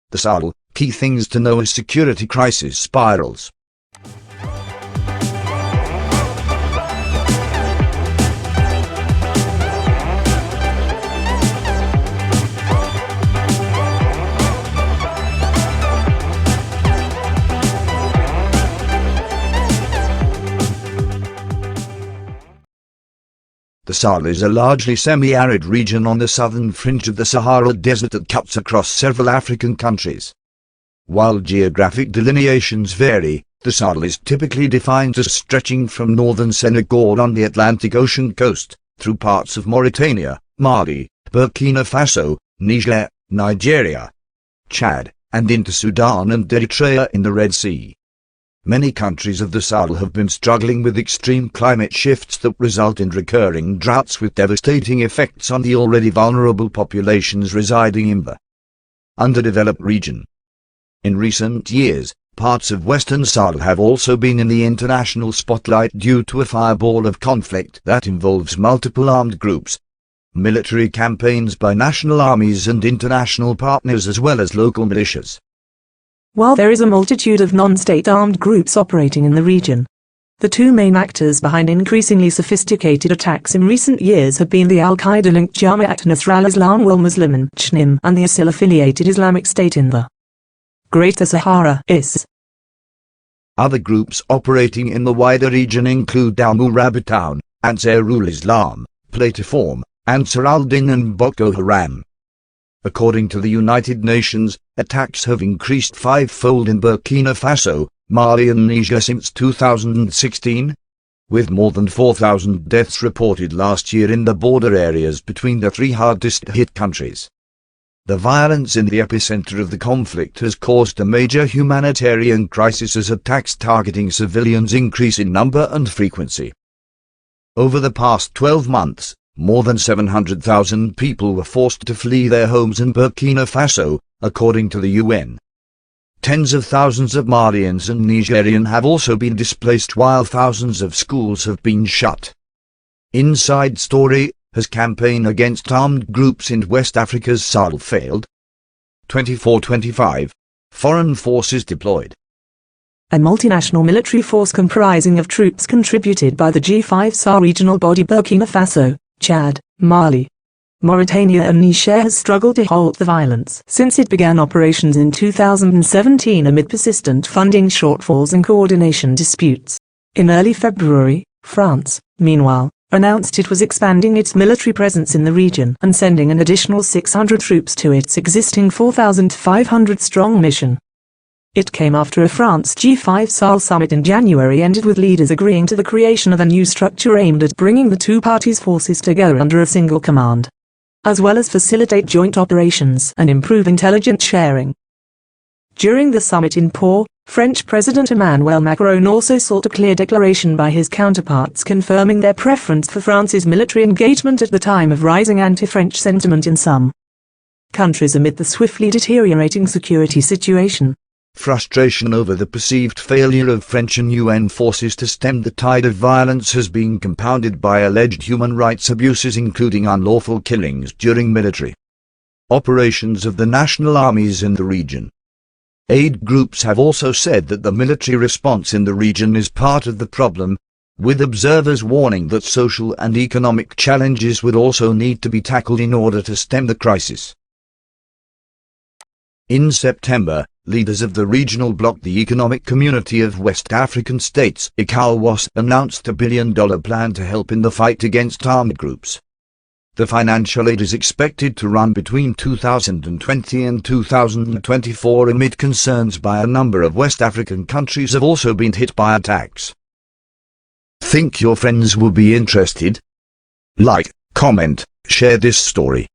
The Sahel, key things to know as security crisis spirals. The Sahel is a largely semi-arid region on the southern fringe of the Sahara Desert that cuts across several African countries. While geographic delineations vary, the Sahel is typically defined as stretching from northern Senegal on the Atlantic Ocean coast, through parts of Mauritania, Mali, Burkina Faso, Niger, Nigeria, Chad, and into Sudan and Eritrea in the Red Sea. Many countries of the Sahel have been struggling with extreme climate shifts that result in recurring droughts with devastating effects on the already vulnerable populations residing in the underdeveloped region. In recent years, parts of Western Sahel have also been in the international spotlight due to a fireball of conflict that involves multiple armed groups, military campaigns by national armies and international partners as well as local militias. While there is a multitude of non-state armed groups operating in the region, the two main actors behind increasingly sophisticated attacks in recent years have been the Al-Qaeda-linked Jamaat Nasrallah Islam wal Muslimin (JNIM) and the ISIL-affiliated Islamic State in the Greater Sahara (IS). Other groups operating in the wider region include Al-Murabitoun, Ansarul Islam, Plataform, Ansar al-Din and Boko Haram. According to the United Nations, attacks have increased fivefold in Burkina Faso, Mali and Niger since 2016, with more than 4,000 deaths reported last year in the border areas between the three hardest-hit countries. The violence in the epicentre of the conflict has caused a major humanitarian crisis as attacks targeting civilians increase in number and frequency. Over the past 12 months, more than 700,000 people were forced to flee their homes in Burkina Faso, according to the UN. Tens of thousands of Malians and Nigerians have also been displaced while thousands of schools have been shut. Inside Story: has campaign against armed groups in West Africa's Sahel failed? 24-25. Foreign forces deployed. A multinational military force comprising of troops contributed by the G5 Sahel regional body Burkina Faso, Chad, Mali, Mauritania and Niger has struggled to halt the violence since it began operations in 2017 amid persistent funding shortfalls and coordination disputes. In early February, France, meanwhile, announced it was expanding its military presence in the region and sending an additional 600 troops to its existing 4,500-strong mission. It came after a France G5 Sahel summit in January ended with leaders agreeing to the creation of a new structure aimed at bringing the two parties' forces together under a single command, as well as facilitate joint operations and improve intelligence sharing. During the summit in Pau, French President Emmanuel Macron also sought a clear declaration by his counterparts confirming their preference for France's military engagement at the time of rising anti-French sentiment in some countries amid the swiftly deteriorating security situation. Frustration over the perceived failure of French and UN forces to stem the tide of violence has been compounded by alleged human rights abuses including unlawful killings during military operations of the national armies in the region. Aid groups have also said that the military response in the region is part of the problem, with observers warning that social and economic challenges would also need to be tackled in order to stem the crisis. In September, leaders of the regional bloc, the Economic Community of West African States (ECOWAS), announced a $1 billion plan to help in the fight against armed groups. The financial aid is expected to run between 2020 and 2024 amid concerns by a number of West African countries have also been hit by attacks. Think your friends will be interested? Like, comment, share this story.